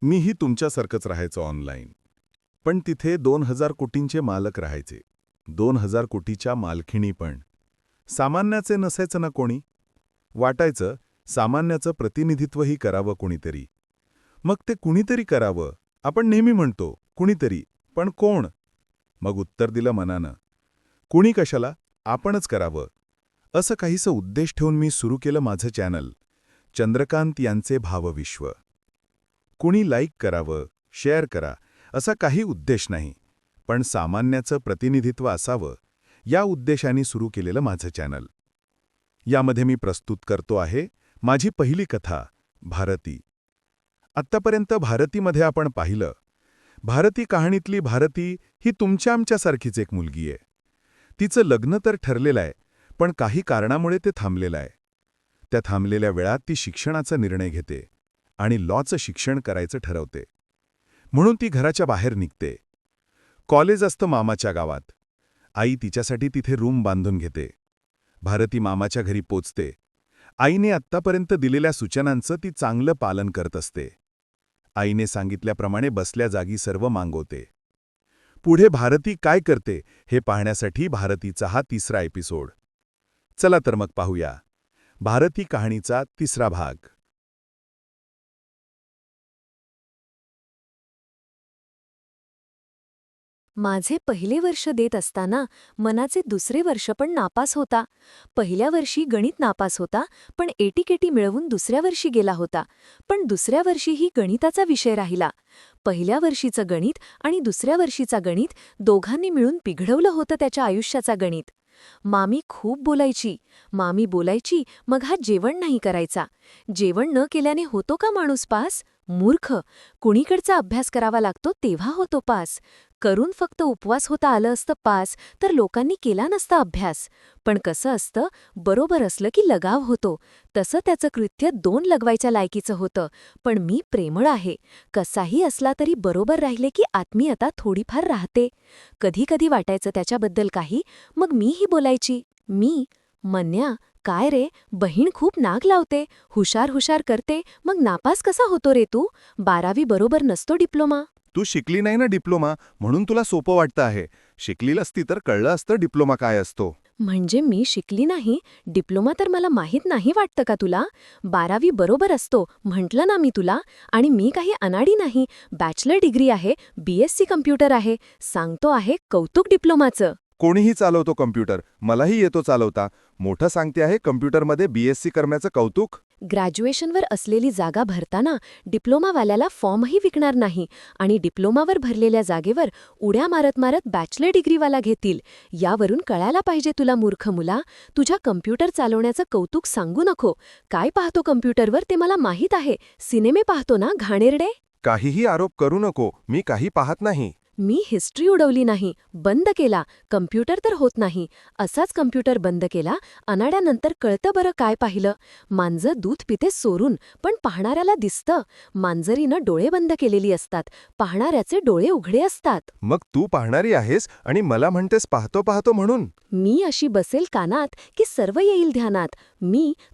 मीही तुमच्यासारखंच राहायचो ऑनलाईन. पण तिथे 2,000 कोटींचे मालक राहायचे. 2,000 कोटीच्या मालकिणी पण. सामान्याचे नसायचं ना कोणी. वाटायचं सामान्याचं प्रतिनिधित्वही करावं कुणीतरी. मग ते कुणीतरी करावं. आपण नेहमी म्हणतो कुणीतरी, पण कोण? मग उत्तर दिलं मनानं. कुणी कशाला, आपणच करावं. असं काहीसं उद्देश ठेवून मी सुरू केलं माझं चॅनल, चंद्रकांत यांचे भावविश्व. कुणी लाईक करावं, शेअर करा, असा काही उद्देश नाही. पण सामान्याचं प्रतिनिधित्व असावं, या उद्देशाने सुरू केलेलं माझं चॅनल. यामध्ये मी प्रस्तुत करतो आहे माझी पहिली कथा, भारती. आत्तापर्यंत भारतीमध्ये आपण पाहिलं. भारती कहाणीतली भारती ही तुमच्या आमच्यासारखीच एक मुलगी आहे. तिचं लग्न तर ठरलेलं आहे, पण काही कारणामुळे ते थांबलेलं आहे. त्या थांबलेल्या वेळात ती शिक्षणाचा निर्णय घेते आणि लॉचं शिक्षण करायचं ठरवते. म्हणून ती घराच्या बाहेर निघते. कॉलेज असतं मामाच्या गावात. आई तिच्यासाठी तिथे रूम बांधून घेते. भारती मामाच्या घरी पोचते. आईने आत्तापर्यंत दिलेल्या सूचनांचं ती चांगलं पालन करत असते. आईने सांगितल्याप्रमाणे बसल्या जागी सर्व मागवते. पुढे भारती काय करते हे पाहण्यासाठी भारतीचा हा तिसरा एपिसोड. चला तर मग पाहूया भारती कहाणीचा तिसरा भाग. माझे पहिले वर्ष देत असताना मनाचे दुसरे वर्ष पण नापास होता. पहिल्या वर्षी गणित नापास होता, पण 80 मिळवून दुसऱ्या वर्षी गेला होता. पण दुसऱ्या वर्षीही गणिताचा विषय राहिला. पहिल्या वर्षीचं गणित आणि दुसऱ्या वर्षीचा गणित दोघांनी मिळून बिघडवलं होतं त्याच्या आयुष्याचा गणित. मामी खूप बोलायची. मामी बोलायची, मग हा जेवण नाही करायचा. जेवण न केल्याने होतो का माणूस पास? मूर्ख. कुणीकडचा अभ्यास करावा लागतो तेव्हा होतो पास. करून फक्त उपवास होता आलं असतं पास तर लोकांनी केला नसता अभ्यास. पण कसं असतं, बरोबर असलं की लगाव होतो. तसं त्याचं कृत्य 2 लगवायच्या लायकीचं होतं. पण मी प्रेमळ आहे. कसाही असला तरी बरोबर राहिले की आत्मीयता थोडीफार राहते. कधी कधी वाटायचं त्याच्याबद्दल काही, मग मीही बोलायची. मन्या, काय रे, बहीण खूप नाक लावते, हुशार हुशार करते, मग नापास कसा होतो रे तू? 12वी बरोबर नसतो डिप्लोमा. तू शिकली नाही ना डिप्लोमा, म्हणून तुला सोपं वाटतं आहे. शिकली असती तर कळलं असतं डिप्लोमा काय असतो. म्हणजे मी शिकली नाही? डिप्लोमा तर मला माहीत नाही वाटतं का तुला? 12वी बरोबर असतो म्हटलं ना मी तुला. आणि मी काही अनाडी नाही. बॅचलर डिग्री आहे, BSc कम्प्युटर आहे. सांगतो आहे कौतुक डिप्लोमाचं. कोणीही चालवतो कम्प्युटर, मलाही येतो चालवता. मोठं सांगते आहे कम्प्युटरमध्ये BSc करण्याचं कौतुक. ग्रॅज्युएशनवर असलेली जागा भरताना डिप्लोमावाल्याला फॉर्मही विकणार नाही आणि डिप्लोमावर भरलेल्या जागेवर उड्या मारत मारत बॅचलर डिग्रीवाला घेतील. यावरून कळायला पाहिजे तुला मूर्ख मुला. तुझ्या कम्प्युटर चालवण्याचं कौतुक सांगू नको. काय पाहतो कम्प्युटरवर ते मला माहीत आहे. सिनेमे पाहतो ना घाणेरडे? काहीही आरोप करू नको, मी काही पाहत नाही. मी हिस्ट्री उडवली नाही, बंद केला. कम्प्युटर तर होत नाही. असाच कम्प्युटर बंद केला. अनाड्यानंतर कळतं बरं काय पाहिलं. मांजर दूध पिते सोरून, पण पाहणाऱ्याला दिसतं. मांजरीनं डोळे बंद केलेली असतात, पाहणाऱ्याचे डोळे उघडे असतात. मग तू पाहणारी आहेस आणि मला म्हणतेस पाहतो पाहतो म्हणून. मी अशी बसेल कानात की सर्व येईल ध्यानात.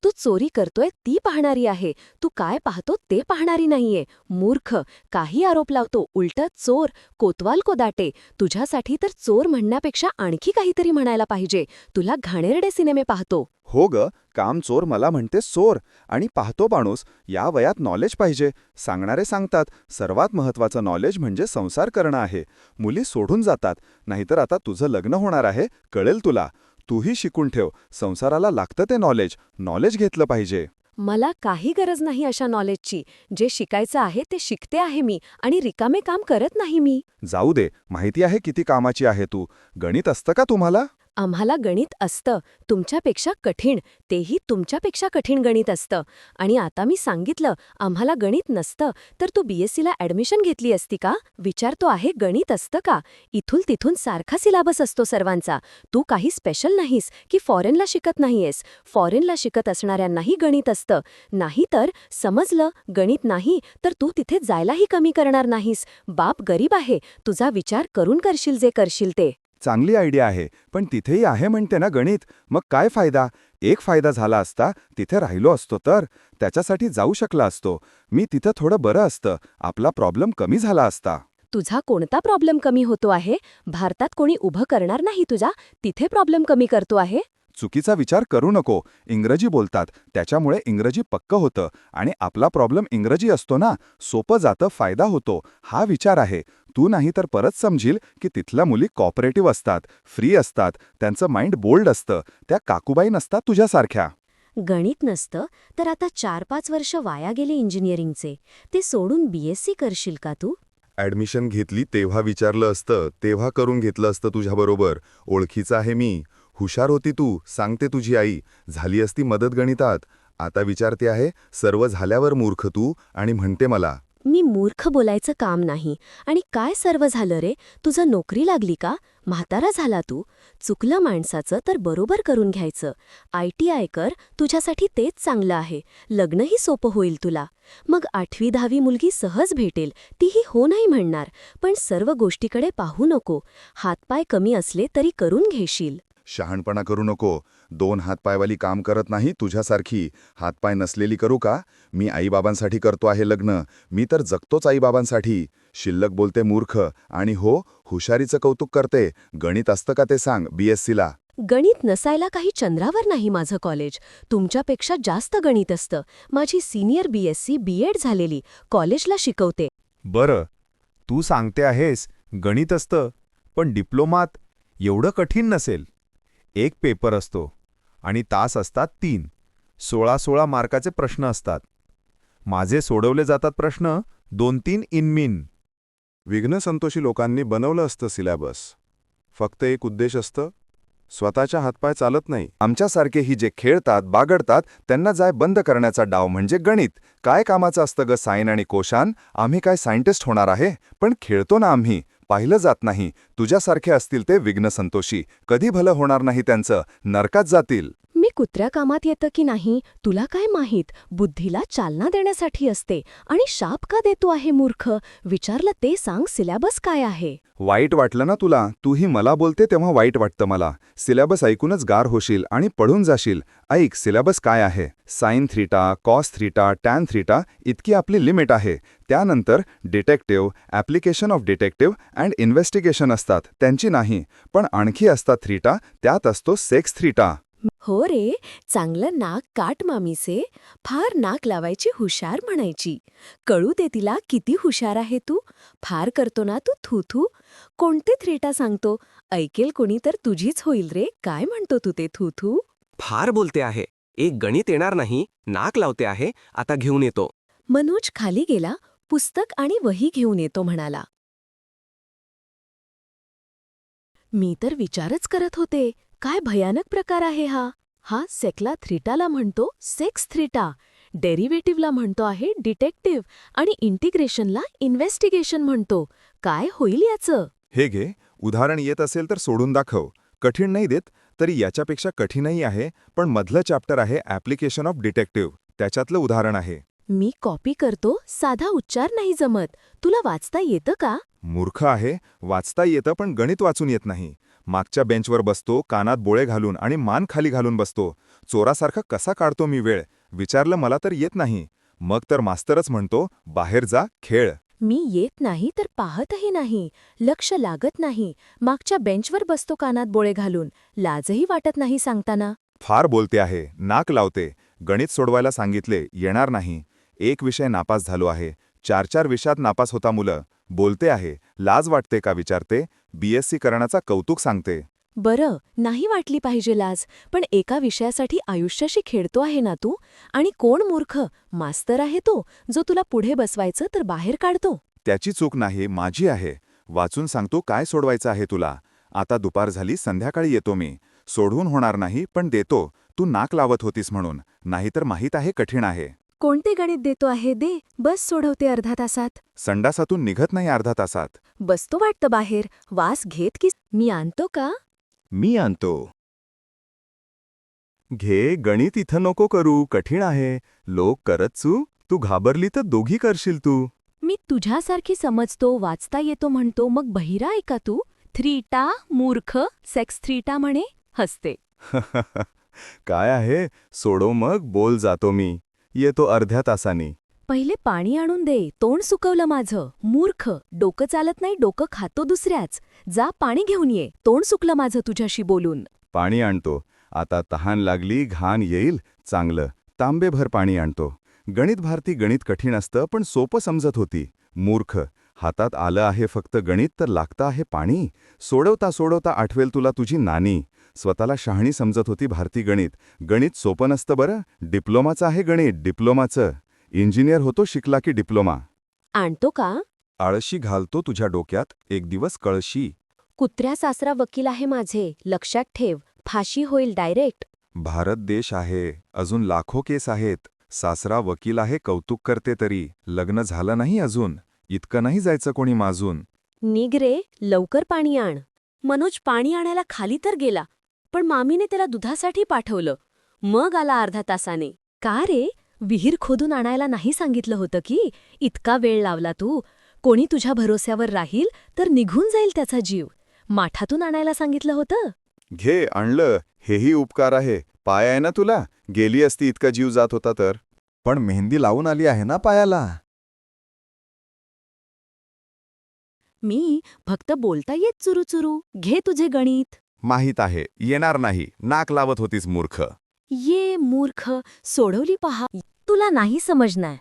तू चोरी करतोय ती पाहणारी आहे. तू काय पाहतो ते पाहणारी नाहीये. मूर्ख. काही आरोप लावतो, उलटं चोर, कोतवाल को दाटे. तुझ्यासाठी तर चोर म्हणण्यापेक्षा आणखी काहीतरी म्हणायला पाहिजे. तुला घाणेरडे सिनेमे पाहतो. हो ग, काम चोर मला म्हणते चोर. आणि पाहतो माणूस. या वयात नॉलेज पाहिजे. सांगणारे सांगतात सर्वात महत्वाचं नॉलेज म्हणजे संसार करणं आहे. मुली सोडून जातात. नाहीतर आता तुझं लग्न होणार आहे, कळेल तुला. तूही शिकून ठेव. संसाराला लागतं ते नॉलेज घेतलं पाहिजे. मला काही गरज नाही अशा नॉलेजची. जे शिकायचं आहे ते शिकते आहे मी आणि रिकामे काम करत नाही मी. जाऊ दे, माहिती आहे किती कामाची आहे तू. गणित असतं का तुम्हाला? आम्हाला गणित असतं, तुमच्यापेक्षा कठीण. तेही तुमच्यापेक्षा कठीण गणित असतं. आणि आता मी सांगितलं आम्हाला गणित नसतं तर तू BScला ॲडमिशन घेतली असती का? विचारतो आहे गणित असतं का? इथून तिथून सारखा सिलेबस असतो सर्वांचा. तू काही स्पेशल नाहीस की फॉरेनला शिकत नाहीयेस. फॉरेनला शिकत असणाऱ्यांनाही गणित असतं. नाही तर समजलं गणित नाही तर तू तिथे जायलाही कमी करणार नाहीस. बाप गरीब आहे. तुझा विचार करून करशील जे करशील ते. चांगली आयडिया आहे, पण तिथेही आहे म्हणते ना गणित, मग काय फायदा? एक फायदा झाला असता, तिथे राहिलो असतो तर. त्याच्यासाठी जाऊ शकला असतो. मी तिथं थोडं बरं असतं, आपला प्रॉब्लेम कमी झाला असता. तुझा कोणता प्रॉब्लेम कमी होतो आहे? भारतात कोणी उभं करणार नाही तुझा, तिथे प्रॉब्लेम कमी करतो आहे? चुकीचा विचार करू नको. इंग्रजी बोलतात, त्याच्यामुळे इंग्रजी पक्क होतं आणि आपला प्रॉब्लेम इंग्रजी असतो ना, सोपं जातं, फायदा होतो. हा विचार आहे. तू नाही तर परत समजील की तिथल्या मुली कॉपरेटिव्ह असतात, फ्री असतात, त्यांचं माइंड बोल्ड असतं. त्या काकूबाई नसतात तुझ्यासारख्या. गणित नसतं तर आता 4-5 वर्ष वाया गेले इंजिनिअरिंगचे. ते सोडून BSc करशील का तू? ॲडमिशन घेतली तेव्हा विचारलं असतं, तेव्हा करून घेतलं असतं तुझ्याबरोबर. ओळखीचा आहे मी. हुशार होती तू, सांगते तुझी आई. झाली असती मदत गणितात. आता विचारते आहे, सर्व झाल्यावर मूर्ख तू, आणि म्हणते मला. मी मूर्ख बोलायचं काम नाही. आणि काय सर्व झालं रे? तुझं नोकरी लागली का? म्हातारा झाला तू? चुकलं माणसाचं तर बरोबर करून घ्यायचं. ITI कर, तुझ्यासाठी तेच चांगलं आहे. लग्नही सोपं होईल तुला. मग 8वी-10वी मुलगी सहज भेटेल, तीही हो नाही म्हणणार. पण सर्व गोष्टीकडे पाहू नको. हातपाय कमी असले तरी करून घेशील. शहाणपणा करू नको. 2 हातपायवाली काम करत नाही तुझ्यासारखी. हातपाय नसलेली करू का? मी आईबाबांसाठी करतो आहे लग्न. मी तर जगतोच आईबाबांसाठी. शिल्लक बोलते मूर्ख. आणि हो, हुशारीचं कौतुक करते. गणित असतं का ते सांग BScला. गणित नसायला काही चंद्रावर नाही माझं कॉलेज. तुमच्यापेक्षा जास्त गणित असतं. माझी सिनियर BSc B.Ed झालेली, कॉलेजला शिकवते. बरं, तू सांगते आहेस गणित असतं, पण डिप्लोमात एवढं कठीण नसेल. एक पेपर असतो आणि तास असतात 3. 16-16 मार्काचे प्रश्न असतात. माझे सोडवले जातात प्रश्न 2-3 इनमीन. विघ्नसंतोषी लोकांनी बनवलं असतं सिलॅबस. फक्त एक उद्देश असतं, स्वतःच्या हातपाय चालत नाही. आमच्यासारखे ही जे खेळतात, बागडतात, त्यांना जाय बंद करण्याचा डाव म्हणजे गणित. काय कामाचं असतं ग साइन आणि कोशान? आम्ही काय सायंटिस्ट होणार आहे? पण खेळतो ना आम्ही. पाहिलं जात नाही. तुझ्यासारखे असतील ते विघ्नसंतोषी. कधी भलं होणार नाही त्यांचं, नरकात जातील. मी कुत्र्या कामात येतं की नाही तुला काय माहीत? बुद्धीला चालना देण्यासाठी असते. आणि शाप का देतो आहे मूर्ख? विचारलं ते सांग, सिलॅबस काय आहे? वाईट वाटलं ना तुला? तूही मला बोलते तेव्हा वाईट वाटतं मला. सिलॅबस ऐकूनच गार होशील आणि पळून जाशील. ऐक, सिलॅबस काय आहे? Sine theta, cos theta, tan theta इतकी आपली लिमिट आहे. त्यानंतर detective, application of detective and investigation असतात, त्यांची नाही. पण आणखी असतात थीटा, त्यात असतो सेक्स थीटा. हो रे, चांगलं नाक काट मामीचे. फार नाक लावायची, हुशार म्हणायची. कळू दे तिला किती हुशार आहे तू. फार करतो ना तू थू-थू. कोणते थ्रेटा सांगतो? ऐकेल कोणी तर तुझीच होईल रे. काय म्हणतो तू ते थू-थू? फार बोलते आहे. एक गणित येणार नाही, नाक लावते आहे, आता घेऊन येतो. मनोज खाली गेला, पुस्तक आणि वही घेऊन येतो म्हणाला. मी तर विचारच करत होते, काय भयानक प्रकार आहे हा. हा सेकला थ्रीटाला म्हणतो सेक्स थ्रीटा, डेरिव्हेटिव्हला म्हणतो आहे डिटेक्टिव्ह आणि इंटिग्रेशनला इन्व्हेस्टिगेशन म्हणतो. काय होईल याचं? हे घे, उदाहरण येत असेल तर सोडून दाखव. कठीण नाही देत, तरी याच्यापेक्षा कठीणही आहे, पण मधलं चॅप्टर आहे ॲप्लिकेशन ऑफ डिटेक्टिव्ह. त्याच्यातलं उदाहरण आहे. मी कॉपी करतो, साधा उच्चार नाही जमत. तुला वाचता येतं का? मूर्ख आहे, वाचता येतं पण गणित वाचून येत नाही. मागच्या बेंचवर बसतो, कानात बोळे घालून आणि मान खाली घालून बसतो. चोरासारखा कसा काढतो मी वेळ? विचारलं मला तर येत नाही. मग तर मास्तरच म्हणतो, बाहेर जा, खेळ. मी येत नाही तर पाहतही नाही, लक्ष लागत नाही. मागच्या बेंचवर बसतो कानात बोळे घालून. लाजही वाटत नाही सांगताना. फार बोलते आहे, नाक लावते. गणित सोडवायला सांगितले, येणार नाही. एक विषय नापास झालो आहे. 4-4 विषयात नापास होता मुलं. बोलते आहे, लाज वाटते का विचारते. BSc करण्याचा कौतुक सांगते. बरं, नाही वाटली पाहिजे लाज, पण एका विषयासाठी आयुष्याशी खेळतो आहे ना तू. आणि कोण मूर्ख? मास्तर आहे तो, जो तुला पुढे बसवायचं तर बाहेर काढतो. त्याची चूक नाही, माझी आहे. वाचून सांगतो काय सोडवायचं आहे तुला. आता दुपार झाली, संध्याकाळी येतो मी. सोडवून होणार नाही, पण देतो. तू नाक लावत होतीस म्हणून. नाहीतर माहीत आहे कठीण आहे. कोणते गणित देतो आहे दे, बस सोडवते अर्धा तासात. संडासातून निघत नाही अर्धा तासात. बसतो वाटतं बाहेर, वास घेत की. मी आणतो का? मी आणतो. घे, गणित इथं नको करू, कठीण आहे. लोक करतचू, तू घाबरली तर दोघी करशील तू. मी तुझ्यासारखी समजतो, वाचता येतो म्हणतो, मग बहिरा आहे का तू? थ्रीटा मूर्ख सेक्स थ्रीटा म्हणे हसते. काय आहे, सोडव मग बोल जातो मी. येतो अर्ध्या तासानी. पहिले पाणी आणून दे, तोंड सुकवलं माझं. मूर्ख, डोकं चालत नाही, डोकं खातो दुसऱ्याच. जा पाणी घेऊन ये, तोंड सुकलं माझं तुझ्याशी बोलून. पाणी आणतो. आता तहान लागली, घाण येईल. चांगलं तांबेभर पाणी आणतो. गणित भारती गणित कठीण असतं, पण सोपं समजत होती. मूर्ख, हातात आलं आहे फक्त गणित तर लागतं आहे पाणी. सोडवता सोडवता आठवेल तुला तुझी नानी. स्वतःला शहाणी समजत होती भारती गणित. गणित सोपं नसतं बरं. डिप्लोमाचं आहे गणित, डिप्लोमाचं. इंजिनियर होतो शिकला की डिप्लोमा. आणतो का? आळशी घालतो तुझ्या डोक्यात एक दिवस कळशी. कुत्र्या सासरा वकील आहे माझे, लक्षात ठेव, फाशी होईल डायरेक्ट. भारत देश आहे, अजून लाखो केस आहेत. सासरा वकील आहे, कौतुक करते तरी. लग्न झालं नाही अजून, इतकं नाही जायचं कोणी माजून. निघ रे, लवकर पाणी आण. मनोज पाणी आणायला खाली तर गेला, पण मामीने त्याला दुधासाठी पाठवलं. मग आला अर्धा तासाने. का रे, विहीर खोदून आणायला नाही सांगितलं होतं की? इतका वेळ लावला तू. कोणी तुझ्या भरोश्यावर राहील तर निघून जाईल त्याचा जीव. माठातून आणायला सांगितलं होतं. घे आणलं, हेही उपकार आहे. पाय आहे ना तुला, गेली असती इतका जीव जात होता तर. पण मेहंदी लावून आली आहे ना पायाला. मी फक्त बोलता येत चुरू घे तुझे गणित. माहीत आहे, येणार नाही. नाक लावत होतीस मूर्ख. ये मूर्ख, सोडवली पहा. तुला नाही समजणार.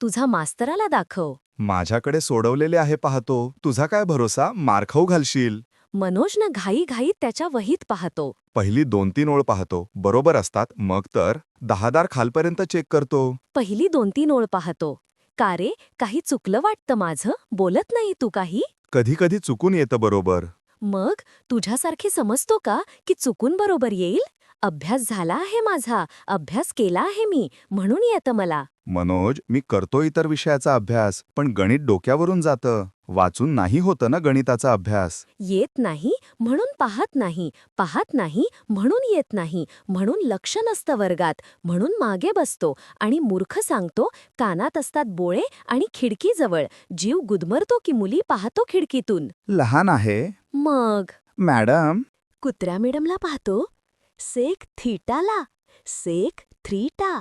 तुझा मास्तराला दाखव. माझ्याकडे सोडवलेले आहे पाहतो. तुझा काय भरोसा, मार खाऊ घालशील. मनोजनं घाईघाईत त्याच्या वहीत पाहतो. पहिली 2-3 ओळ पाहतो, बरोबर असतात. मग तर 10 दार खालपर्यंत चेक करतो. पहिली 2-3 ओळ पाहतो. का रे, काही चुकलं वाटतं माझं? बोलत नाही तू काही? कधी कधी चुकून येतं बरोबर. मग तुझ्यासारखे समजतो का की चुकून बरोबर येईल? अभ्यास झाला आहे माझा, अभ्यास केला आहे मी, म्हणून येतं मला. मनोज, मी करतो इतर विषयाचा अभ्यास, पण गणित डोक्यावरून जातं. वाचून नाही होतं ना गणिताचा अभ्यास. येत नाही म्हणून पाहत नाही, पाहत नाही म्हणून येत नाही, म्हणून लक्ष नसतं वर्गात, म्हणून मागे बसतो. आणि मूर्ख सांगतो, कानात असतात बोळे आणि खिडकीजवळ. जीव गुदमरतो की मुली पाहतो खिडकीतून. लहान आहे. मग मॅडम. कुत्र्या मॅडमला पाहतो. सेक थीटाला, सेक थ्रीटा.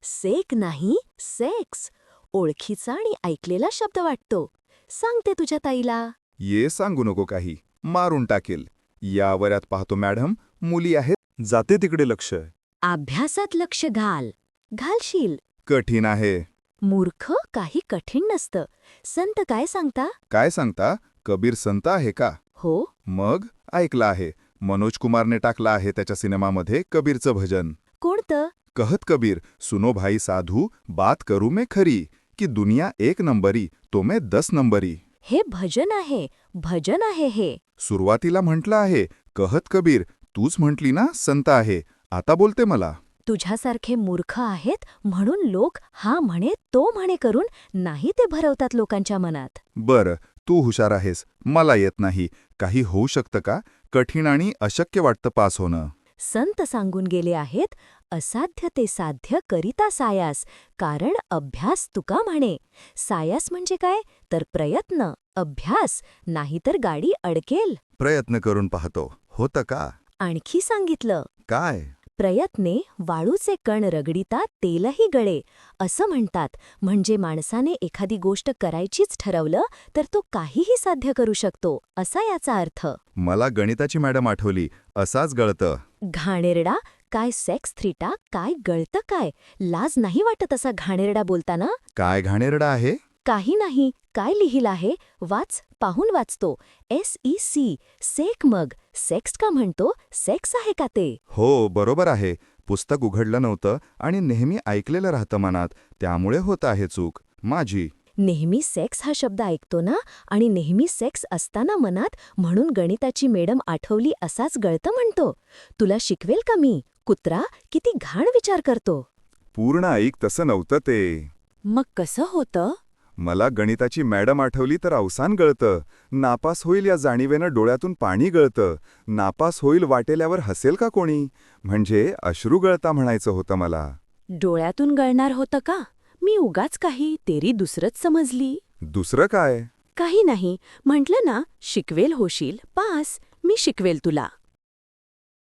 सेक नाही, सेक्स. ओळखीचा आणि ऐकलेला शब्द वाटतो. सांगते तुझ्या ताईला. ये सांगू नको काही, मारून टाकेल. या वऱ्यात पाहतो मॅडम, मुली आहेत. जाते तिकडे लक्ष. अभ्यासात लक्ष घाल. घालशील. कठीण आहे. मूर्ख, काही कठीण नसतं. संत काय सांगता? काय सांगता? कबीर संत आहे का? हो. मग ऐकलं आहे. मनोज कुमारने टाकलं आहे त्याच्या सिनेमामध्ये कबीरचं भजन. कोणतं? कहत कबीर, सुनो भाई साधू, बात करू मैं खरी, की दुनिया 1 नंबरी, तो मैं 10 नंबरी. हे भजन आहे, भजन आहे हे. सुरुवातीला म्हटलं आहे, कहत कबीर. तूच म्हटली ना संत आहे. आता बोलते मला. तुझ्यासारखे मूर्ख आहेत म्हणून लोक हा म्हणे तो म्हणे करून नाही ते भरवतात लोकांच्या मनात. बरं, तू हुशार आहेस, मला येत नाही. काही होऊ शकतं का? कठीण आणि अशक्य वाटतं पास होणं. संत सांगून गेले आहेत, असाध्य ते साध्य करिता सायास, कारण अभ्यास तुका म्हणे. सायास म्हणजे काय? तर प्रयत्न, अभ्यास, नाहीतर गाडी अडकेल. प्रयत्न करून पाहतो, होतं का? आणखी सांगितलं. काय? प्रयत्ने वाळूचे कण रगडिता तेलही गळे, असं म्हणतात. म्हणजे माणसाने एखादी गोष्ट करायचीच ठरवलं तर तो काहीही साध्य करू शकतो, असा याचा अर्थ. मला गणिताची मॅडम आठवली. असाच गळतं. घाणेरडा, काय सेक्स थ्रीटा, काय गळतं काय? लाज नाही वाटत असा घाणेरडा बोलताना? काय घाणेरडा आहे? काही नाही. काय लिहिलं आहे? वाच, पाहून वाचतो. SEC, सेक. मग सेक्स का म्हणतो? सेक्स आहे का ते? हो, बरोबर आहे. पुस्तक उघडलं नव्हतं आणि नेहमी ऐकलेलं राहतं मनात, त्यामुळे होत आहे चूक माझी. नेहमी सेक्स हा शब्द ऐकतो ना, आणि नेहमी सेक्स असताना मनात, म्हणून गणिताची मॅडम आठवली असाच गळतं म्हणतो. तुला शिकवेल का मी? कुत्रा, किती घाण विचार करतो. पूर्ण ऐक, तसं नव्हतं ते. मग कसं होतं? मला गणिताची मॅडम आठवली तर अवसान गळतं. नापास होईल या जाणीवेनं डोळ्यातून पाणी गळतं. नापास होईल वाटेल्यावर हसेल का कोणी? म्हणजे अश्रू गळता म्हणायचं होतं मला. डोळ्यातून गळणार होतं का? मी उगाच काही तेरी दुसरंच समजली. दुसरं काय? काही नाही, म्हटलं ना, शिकवेल होशील पास, मी शिकवेल तुला.